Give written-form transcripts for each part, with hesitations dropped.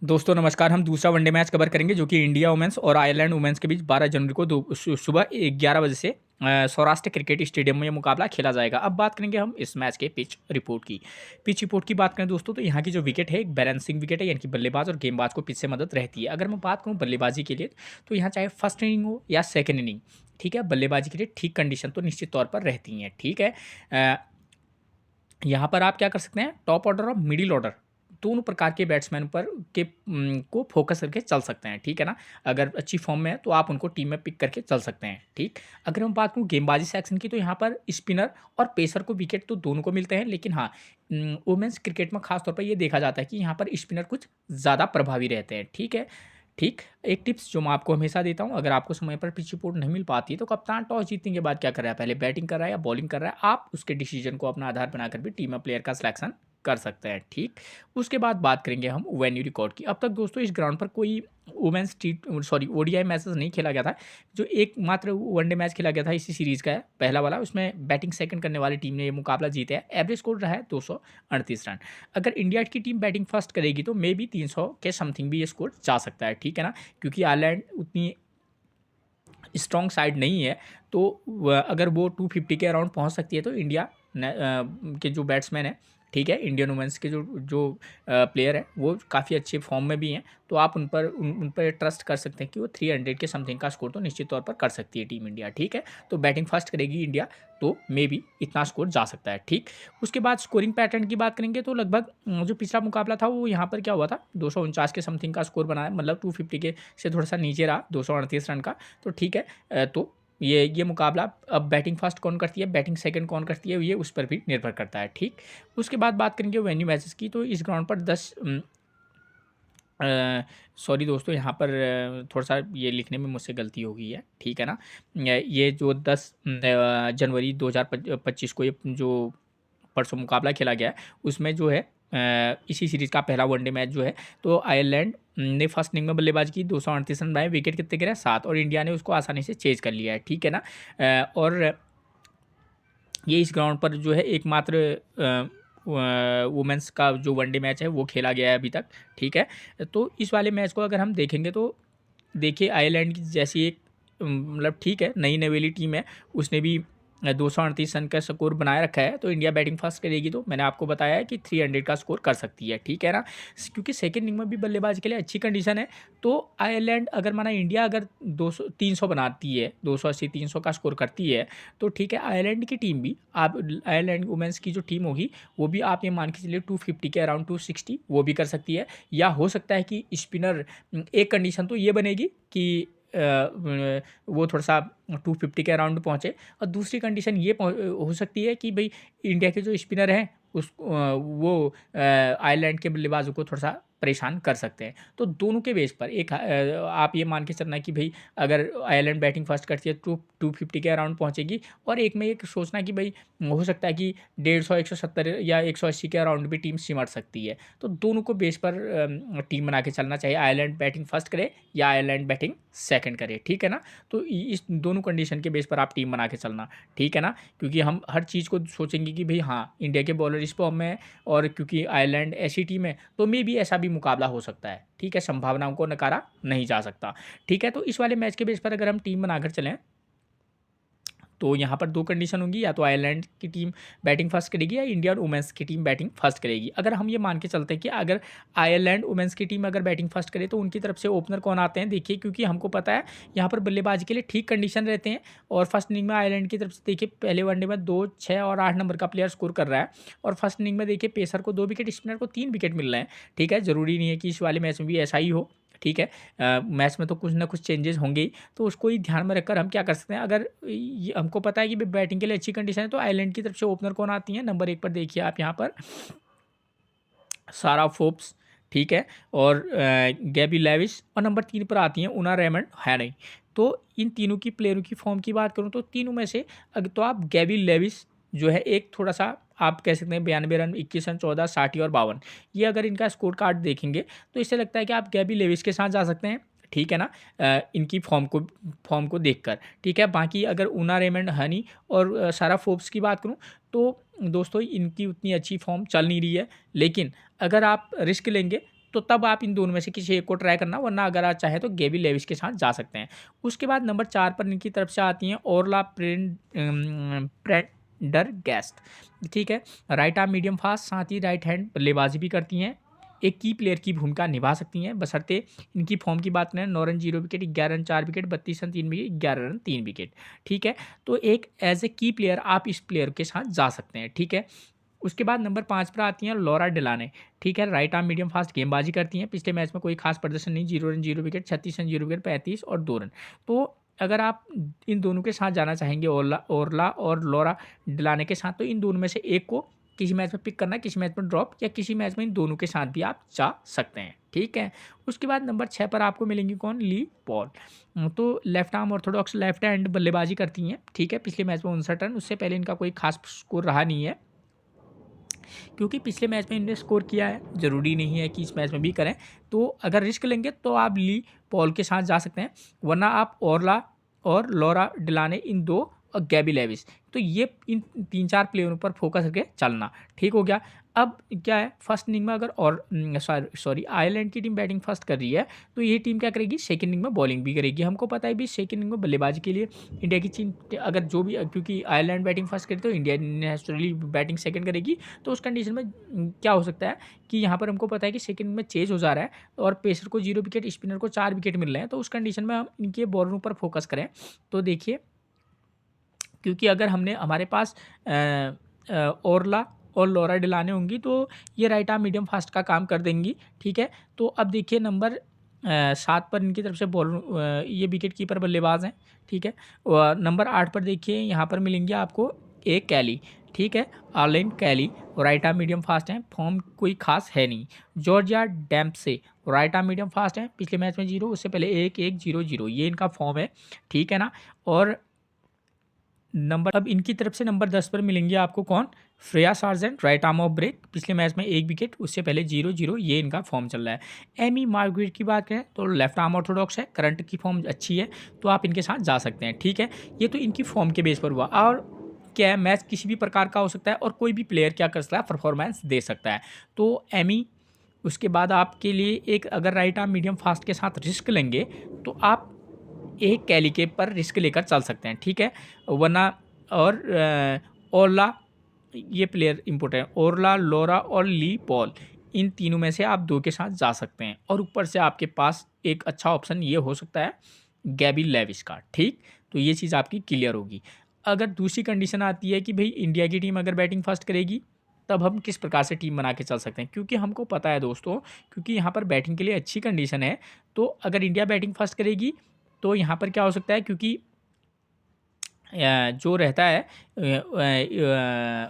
दोस्तों नमस्कार। हम दूसरा वनडे मैच कवर करेंगे जो कि इंडिया वुमेन्स और आयरलैंड वुमेन्स के बीच 12 जनवरी को सुबह 11 बजे से सौराष्ट्र क्रिकेट स्टेडियम में ये मुकाबला खेला जाएगा। अब बात करेंगे हम इस मैच के पिच रिपोर्ट की। पिच रिपोर्ट की बात करें दोस्तों तो यहाँ की जो विकेट है एक बैलेंसिंग विकेट है, यानी कि बल्लेबाज और गेंदबाज को पिच से मदद रहती है। अगर मैं बात करूँ बल्लेबाजी के लिए तो यहाँ चाहे फर्स्ट इनिंग हो या सेकेंड इनिंग, ठीक है, बल्लेबाजी के लिए ठीक कंडीशन तो निश्चित तौर पर रहती हैं। ठीक है, यहाँ पर आप क्या कर सकते हैं, टॉप ऑर्डर और मिडिल ऑर्डर दोनों प्रकार के बैट्समैन पर को फोकस करके चल सकते हैं। ठीक है ना, अगर अच्छी फॉर्म में है तो आप उनको टीम में पिक करके चल सकते हैं। ठीक, अगर हम बात करूँ गेंदबाजी सेक्शन की तो यहाँ पर स्पिनर और पेसर को विकेट तो दोनों को मिलते हैं, लेकिन हाँ, वुमेन्स क्रिकेट में खास तौर पर ये देखा जाता है कि यहाँ पर स्पिनर कुछ ज़्यादा प्रभावी रहते हैं। ठीक है, ठीक, एक टिप्स जो मैं आपको हमेशा देता हूँ, अगर आपको समय पर पिच रिपोर्ट नहीं मिल पाती है तो कप्तान टॉस जीतने के बाद क्या कर रहा है, पहले बैटिंग कर रहा है या बॉलिंग कर रहा है, आप उसके डिसीजन को अपना आधार बनाकर भी टीम में प्लेयर का सिलेक्शन कर सकते हैं। ठीक, उसके बाद बात करेंगे हम वेन्यू रिकॉर्ड की। अब तक दोस्तों इस ग्राउंड पर कोई वुमेन्स ओडीआई मैचेस नहीं खेला गया था। जो एकमात्र वनडे मैच खेला गया था इसी सीरीज का है, पहला वाला, उसमें बैटिंग सेकंड करने वाली टीम ने ये मुकाबला जीता है। एवरेज स्कोर रहा है 238 रन। अगर इंडिया की टीम बैटिंग फर्स्ट करेगी तो मे बी 300 के समथिंग भी ये स्कोर जा सकता है। ठीक है ना, क्योंकि आयरलैंड उतनी स्ट्रॉन्ग साइड नहीं है, तो अगर वो 250 के अराउंड पहुंच सकती है तो इंडिया के जो बैट्समैन है, ठीक है, इंडियन वुमेंस के जो जो प्लेयर है वो काफ़ी अच्छे फॉर्म में भी हैं, तो आप उन पर ट्रस्ट कर सकते हैं कि वो 300 के समथिंग का स्कोर तो निश्चित तौर पर कर सकती है टीम इंडिया। ठीक है, तो बैटिंग फर्स्ट करेगी इंडिया तो मे बी इतना स्कोर जा सकता है। ठीक, उसके बाद स्कोरिंग पैटर्न की बात करेंगे तो लगभग जो पिछला मुकाबला था वो यहाँ पर क्या हुआ था, 249 के समथिंग का स्कोर बनाया, मतलब 250 के से थोड़ा सा नीचे रहा, 238 रन का। तो ठीक है, तो ये मुकाबला अब बैटिंग फर्स्ट कौन करती है, बैटिंग सेकंड कौन करती है, ये उस पर भी निर्भर करता है। ठीक, उसके बाद बात करेंगे वेन्यू मैचेस की, तो इस ग्राउंड पर 10 सॉरी दोस्तों, यहाँ पर थोड़ा सा ये लिखने में मुझसे गलती हो गई है। ठीक है ना, ये जो 10 जनवरी 2025 को ये जो परसों मुकाबला खेला गया है उसमें जो है इसी सीरीज़ का पहला वनडे मैच जो है, तो आयरलैंड ने फर्स्ट इनिंग में बल्लेबाजी की, 238 रन बनाए, विकेट कितने गिरे, 7, और इंडिया ने उसको आसानी से चेज कर लिया है। ठीक है ना, और ये इस ग्राउंड पर जो है एकमात्र वुमेंस का जो वनडे मैच है वो खेला गया है अभी तक। ठीक है, तो इस वाले मैच को अगर हम देखेंगे तो देखिए आयरलैंड की जैसी एक मतलब ठीक है नई नवेली टीम है, उसने भी 238 रन का स्कोर बनाए रखा है, तो इंडिया बैटिंग फर्स्ट करेगी तो मैंने आपको बताया है कि 300 का स्कोर कर सकती है। ठीक है ना, क्योंकि सेकंड इनिंग में भी बल्लेबाजी के लिए अच्छी कंडीशन है, तो आयरलैंड अगर माना इंडिया अगर 200 300 बनाती है, 280 300 का स्कोर करती है, तो ठीक है, आयरलैंड की टीम भी, आप आयरलैंड वुमेंस की जो टीम होगी वो भी आप ये मान के चलिए 250 के अराउंड 260 वो भी कर सकती है, या हो सकता है कि स्पिनर, एक कंडीशन तो ये बनेगी कि वो थोड़ा सा 250 के अराउंड पहुँचे, और दूसरी कंडीशन ये हो सकती है कि भाई इंडिया के जो स्पिनर हैं वो आयरलैंड के बल्लेबाजों को थोड़ा सा परेशान कर सकते हैं। तो दोनों के बेस पर एक आप ये मान के चलना कि भाई अगर आयरलैंड बैटिंग फर्स्ट करती है तो 250 के अराउंड पहुंचेगी, और एक में एक सोचना कि भाई हो सकता है कि 150 170 या 180 के अराउंड भी टीम सिमट सकती है, तो दोनों को बेस पर टीम बना के चलना चाहिए, आयरलैंड बैटिंग फर्स्ट करे या आयरलैंड बैटिंग सेकंड करे। ठीक है ना, तो इस दोनों कंडीशन के बेस पर आप टीम बना के चलना। ठीक है ना, क्योंकि हम हर चीज़ को सोचेंगे कि भाई हाँ इंडिया के बॉलर इस फॉर्म में है, और क्योंकि आयरलैंड ऐसी टीम है तो मे भी ऐसा भी मुकाबला हो सकता है। ठीक है, संभावनाओं को नकारा नहीं जा सकता। ठीक है, तो इस वाले मैच के बेस पर अगर हम टीम बनाकर चलें तो यहाँ पर दो कंडीशन होंगी, या तो आयरलैंड की टीम बैटिंग फर्स्ट करेगी या इंडियन वुमेंस की टीम बैटिंग फर्स्ट करेगी। अगर हम ये मान के चलते हैं कि अगर आयरलैंड वुमेंस की टीम अगर बैटिंग फर्स्ट करे तो उनकी तरफ से ओपनर कौन आते हैं, देखिए, क्योंकि हमको पता है यहाँ पर बल्लेबाजी के लिए ठीक कंडीशन रहते हैं, और फर्स्ट इनिंग में आयरलैंड की तरफ से देखिए पहले वनडे में 2, 6 और 8 नंबर का प्लेयर स्कोर कर रहा है, और फर्स्ट इनिंग में देखिए पेसर को 2 विकेट, स्पिनर को 3 विकेट मिल रहे हैं। ठीक है, ज़रूरी नहीं है कि इस वाले मैच में भी ऐसा ही हो। ठीक है, मैच में तो कुछ ना कुछ चेंजेस होंगे ही, तो उसको ही ध्यान में रखकर हम क्या कर सकते हैं, अगर ये हमको पता है कि बैटिंग के लिए अच्छी कंडीशन है तो आयरलैंड की तरफ से ओपनर कौन आती है, नंबर 1 पर देखिए आप यहाँ पर सारा फोप्स, ठीक है, और गैबी लेविस, और नंबर 3 पर आती हैं उना रेमंड है नहीं। तो इन तीनों की प्लेयरों की फॉर्म की बात करूँ तो तीनों में से अगर तो आप गैबी लेविस जो है एक थोड़ा सा आप कह सकते हैं 92 रन, 21 रन, 14, 60 और 52, ये अगर इनका स्कोर कार्ड देखेंगे तो इससे लगता है कि आप गैबी लेविस के साथ जा सकते हैं। ठीक है ना, इनकी फॉर्म को देखकर। ठीक है, बाकी अगर उना रेमंड हनी और सारा फोप्स की बात करूं तो दोस्तों इनकी उतनी अच्छी फॉर्म चल नहीं रही है, लेकिन अगर आप रिस्क लेंगे तो तब आप इन दोनों में से किसी एक को ट्राई करना, वरना अगर आप चाहें तो गैबी लेविस के साथ जा सकते हैं। उसके बाद नंबर 4 पर इनकी तरफ से आती हैं ओरला प्रेंडरगैस्ट, ठीक है। राइट आर्म मीडियम फास्ट, साथ ही राइट हैंड बल्लेबाजी भी करती हैं। एक की प्लेयर की भूमिका निभा सकती हैं, बशर्ते इनकी फॉर्म की बात करें 9 run 0 wicket, 11 run 4 wicket, 32 run 3 wicket, 11 run 3 wicket, ठीक है। तो एक एज ए की प्लेयर आप इस प्लेयर के साथ जा सकते हैं, ठीक है। उसके बाद नंबर 5 पर आती हैं लॉरा डिलाने, ठीक है। राइट आर्म मीडियम फास्ट गेंदबाजी करती हैं। पिछले मैच में कोई खास प्रदर्शन नहीं, 0 रन 0 विकेट, 36 रन 0 विकेट, 35 और 2 रन। तो अगर आप इन दोनों के साथ जाना चाहेंगे ओरला और लॉरा डिलाने के साथ, तो इन दोनों में से एक को किसी मैच में पिक करना, किसी मैच में ड्रॉप, या किसी मैच में इन दोनों के साथ भी आप जा सकते हैं, ठीक है। उसके बाद नंबर 6 पर आपको मिलेंगी कौन, ली पॉल। तो left arm Orthodox left hand बल्लेबाजी करती हैं, ठीक है। पिछले मैच में 59 रन, उससे पहले इनका कोई खास स्कोर रहा नहीं है, क्योंकि पिछले मैच में इन्होंने स्कोर किया है, ज़रूरी नहीं है कि इस मैच में भी करें। तो अगर रिस्क लेंगे तो आप ली पॉल के साथ जा सकते हैं, वरना आप ओरला और लॉरा डिलाने इन दो और गैबी लेविस, तो ये इन 3-4 प्लेयरों पर फोकस करके चलना, ठीक हो गया। अब क्या है, फर्स्ट इनिंग में अगर और सॉरी आयरलैंड की टीम बैटिंग फर्स्ट कर रही है, तो ये टीम क्या करेगी, सेकंड इनिंग में बॉलिंग भी करेगी। हमको पता है भी सेकंड इनिंग में बल्लेबाजी के लिए इंडिया की टीम अगर जो भी, क्योंकि आयरलैंड बैटिंग फर्स्ट करी तो इंडिया नेचुरली बैटिंग सेकंड करेगी। तो उस कंडीशन में क्या हो सकता है कि यहाँ पर हमको पता है कि सेकंड में चेज हो जा रहा है और पेसर को 0 विकेट, स्पिनर को 4 विकेट मिल रहे हैं, तो उस कंडीशन में हम इनके बॉलरों पर फोकस करें। तो देखिए, क्योंकि अगर हमने हमारे पास ओरला और लॉरा डिलाने होंगी तो ये राइट आर्म मीडियम फास्ट का काम कर देंगी, ठीक है। तो अब देखिए नंबर 7 पर इनकी तरफ से बॉल ये विकेट कीपर बल्लेबाज हैं, ठीक है। और नंबर 8 पर देखिए यहाँ पर मिलेंगे आपको एक कैली, ठीक है, Arlene Kelly, right arm medium fast हैं, फॉर्म कोई खास है नहीं। Georgia Dempsey, right arm medium fast हैं, पिछले मैच में 0, उससे पहले 1-1-0-0 ये इनका फॉर्म है, ठीक है ना। और नंबर अब इनकी तरफ से नंबर 10 पर मिलेंगे आपको कौन, Shreya Sargent, right arm off break, पिछले मैच में 1 विकेट, उससे पहले 0-0 ये इनका फॉर्म चल रहा है। एमी मार्गरेट की बात करें तो लेफ्ट आर्म ऑर्थोडॉक्स है, करंट की फॉर्म अच्छी है, तो आप इनके साथ जा सकते हैं, ठीक है। ये तो इनकी फॉर्म के बेस पर हुआ। और क्या है, मैच किसी भी प्रकार का हो सकता है और कोई भी प्लेयर क्या कर सकता है, परफॉर्मेंस दे सकता है। तो एमी, उसके बाद आपके लिए एक अगर राइट आर्म मीडियम फास्ट के साथ रिस्क लेंगे तो आप एक कैली के पर रिस्क लेकर चल सकते हैं, ठीक है। वरना और ओरला, ये प्लेयर इंपॉर्टेंट है, ओरला, लॉरा और ली पॉल, इन तीनों में से आप 2 के साथ जा सकते हैं। और ऊपर से आपके पास एक अच्छा ऑप्शन ये हो सकता है गैबी लेविस का, ठीक। तो ये चीज़ आपकी क्लियर होगी। अगर दूसरी कंडीशन आती है कि भाई इंडिया की टीम अगर बैटिंग फर्स्ट करेगी, तब हम किस प्रकार से टीम बना के चल सकते हैं, क्योंकि हमको पता है दोस्तों, क्योंकि यहाँ पर बैटिंग के लिए अच्छी कंडीशन है। तो अगर इंडिया बैटिंग फर्स्ट करेगी तो यहाँ पर क्या हो सकता है, क्योंकि जो रहता है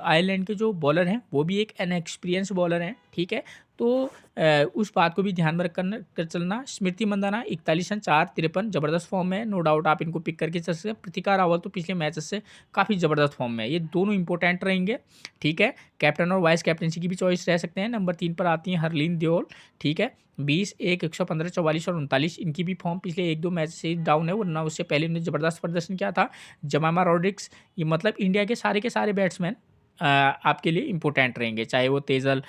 आयरलैंड के जो बॉलर हैं वो भी एक अनएक्सपीरियंस बॉलर हैं, ठीक है। तो उस बात को भी ध्यान में रख कर चलना। स्मृति मंदाना 41 रन 4-53 ज़बरदस्त फॉर्म में, नो डाउट आप इनको पिक करके चल सकते हैं। प्रतिका रावल तो पिछले मैचेस से काफ़ी ज़बरदस्त फॉर्म में है, ये दोनों इंपॉर्टेंट रहेंगे, ठीक है। कैप्टन और वाइस कैप्टनसी की भी चॉइस रह सकते हैं। नंबर 3 पर आती हैं हरलीन देओल, ठीक है, 20, 1, 115, 44 और 39, इनकी भी फॉर्म पिछले 1-2 मैच से डाउन है, वरना उससे पहले उन्होंने ज़बरदस्त प्रदर्शन किया था। जमामा रॉड्रिक्स, ये मतलब इंडिया के सारे बैट्समैन आपके लिए इम्पोर्टेंट रहेंगे, चाहे वो तेज़ल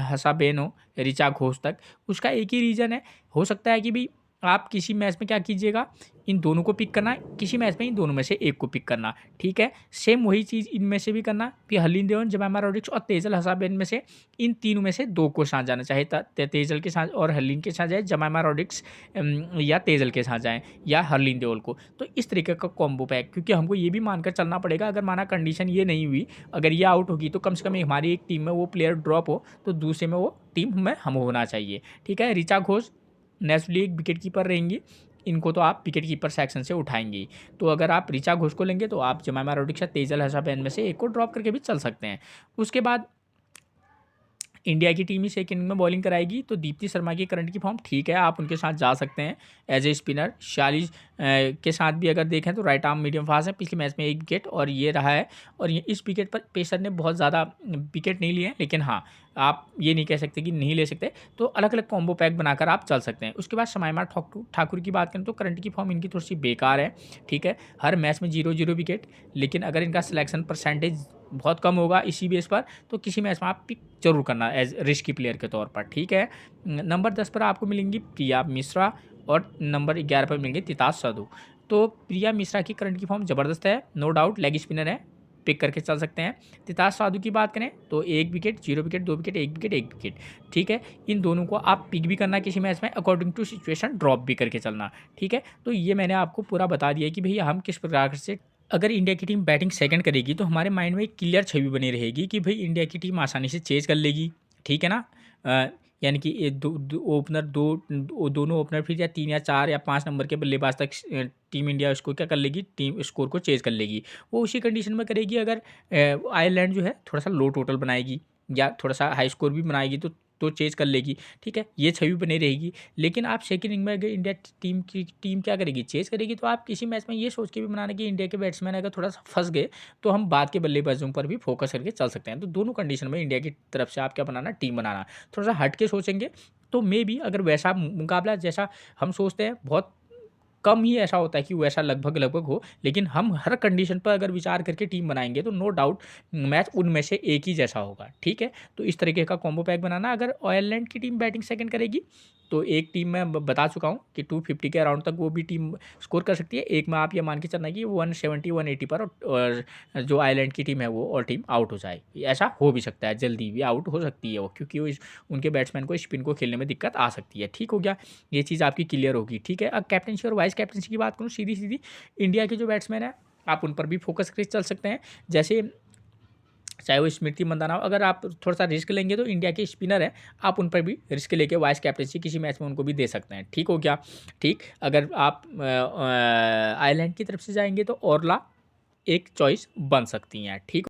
हसाबेन हो, ऋचा घोष तक। उसका एक ही रीज़न है, हो सकता है कि भाई आप किसी मैच में क्या कीजिएगा, इन दोनों को पिक करना, किसी मैच में इन दोनों में से एक को पिक करना, ठीक है। सेम वही चीज़ इनमें से भी करना, फिर हरलीन देओल, जमामा रॉड्रिक्स और तेज़ल हसाबेन में से इन तीनों में से 2 को साथ जाना, चाहे तेज़ल के साथ और हरलीन के साथ जाए, जमामा रॉड्रिक्स या तेज़ल के साथ जाएँ, या हरलीन देओल को। तो इस तरीके का कॉम्बो पैक, क्योंकि हमको ये भी मानकर चलना पड़ेगा, अगर माना कंडीशन ये नहीं हुई, अगर ये आउट होगी तो कम से कम हमारी एक टीम में वो प्लेयर ड्रॉप हो तो दूसरे में वो टीम में हम होना चाहिए, ठीक है। ऋचा घोष नेचुरली एक विकेट कीपर रहेंगी, इनको तो आप विकेट कीपर सेक्शन से उठाएंगे। तो अगर आप ऋचा घोष को लेंगे तो आप जमामा रॉड्रिक्स या तेज़ल हसाबेन में से एक को ड्रॉप करके भी चल सकते हैं। उसके बाद इंडिया की टीम ही सेकंड इनिंग में बॉलिंग कराएगी, तो दीप्ति शर्मा की करंट की फॉर्म ठीक है, आप उनके साथ जा सकते हैं एज ए स्पिनर। 46 के साथ भी अगर देखें तो राइट आर्म मीडियम फास्ट है, पिछले मैच में 1 विकेट और ये रहा है। और ये इस विकेट पर पेसर ने बहुत ज़्यादा विकेट नहीं लिए हैं, लेकिन हाँ, आप ये नहीं कह सकते कि नहीं ले सकते, तो अलग अलग कॉम्बो पैक बनाकर आप चल सकते हैं। उसके बाद शमाइमा ठाकुर की बात करें तो करंट की फॉर्म इनकी थोड़ी सी बेकार है, ठीक है। हर मैच में 0-0 विकेट, लेकिन अगर इनका सिलेक्शन परसेंटेज बहुत कम होगा इसी बेस पर, तो किसी मैच में आप पिक जरूर करना एज रिस्की प्लेयर के तौर पर, ठीक है। नंबर 10 पर आपको मिलेंगी प्रिया मिश्रा और नंबर 11 पर मिलेंगे तितास साधु। तो प्रिया मिश्रा की करंट की फॉर्म ज़बरदस्त है, नो डाउट लेग स्पिनर है, पिक करके चल सकते हैं। तितास साधु की बात करें तो 1 wicket, 0 wicket, 2 wicket, 1 wicket, 1 wicket, ठीक है। इन दोनों को आप पिक भी करना किसी मैच में, अकॉर्डिंग टू सिचुएशन ड्रॉप भी करके चलना, ठीक है। तो ये मैंने आपको पूरा बता दिया कि भैया हम किस प्रकार से, अगर इंडिया की टीम बैटिंग सेकंड करेगी तो हमारे माइंड में एक क्लियर छवि बनी रहेगी कि भाई इंडिया की टीम आसानी से चेज कर लेगी, ठीक है ना। यानी कि ओपनर दोनों ओपनर फिर या 3 या 4 या 5 नंबर के बल्लेबाज तक टीम इंडिया उसको क्या कर लेगी, टीम स्कोर को चेज कर लेगी। वो उसी कंडीशन में करेगी अगर आयरलैंड जो है थोड़ा सा लो टोटल बनाएगी या थोड़ा सा हाई स्कोर भी बनाएगी तो चेज कर लेगी, ठीक है, ये छवि बनी रहेगी। लेकिन आप सेकंड इनिंग में अगर इंडिया टीम क्या करेगी, चेज करेगी, तो आप किसी मैच में ये सोच के भी बनाना कि इंडिया के बैट्समैन अगर थोड़ा सा फंस गए तो हम बाद के बल्लेबाजों पर भी फोकस करके चल सकते हैं। तो दोनों कंडीशन में इंडिया की तरफ से आप क्या बनाना, टीम बनाना, थोड़ा सा हट के सोचेंगे तो मे बी अगर वैसा मुकाबला जैसा हम सोचते हैं, बहुत कम ही ऐसा होता है कि वैसा लगभग हो, लेकिन हम हर कंडीशन पर अगर विचार करके टीम बनाएंगे तो नो डाउट मैच उनमें से एक ही जैसा होगा, ठीक है। तो इस तरीके का कॉम्बो पैक बनाना। अगर आयरलैंड की टीम बैटिंग सेकंड करेगी तो एक टीम मैं बता चुका हूँ कि 250 के अराउंड तक वो भी टीम स्कोर कर सकती है। एक में आप ये मान के चलना कि 170 180 पर और जो आयरलैंड की टीम है वो और टीम आउट हो जाए, ऐसा हो भी सकता है, जल्दी भी आउट हो सकती है वो, क्योंकि वो उनके बैट्समैन को स्पिन को खेलने में दिक्कत आ सकती है, ठीक हो गया। ये चीज़ आपकी क्लियर होगी, ठीक है। अब कैप्टनसी और वाइस कैप्टनसी की बात करूँ, सीधी सीधी इंडिया के जो बैट्समैन है आप उन पर भी फोकस करके चल सकते हैं। जैसे चाहे वो स्मृति मंदाना हो, अगर आप थोड़ा सा रिस्क लेंगे तो इंडिया के स्पिनर है, आप उन पर भी रिस्क लेके वाइस कैप्टनसी किसी मैच में उनको भी दे सकते हैं, ठीक हो गया। ठीक, अगर आप आयरलैंड की तरफ से जाएंगे तो ओरला एक चॉइस बन सकती हैं, ठीक।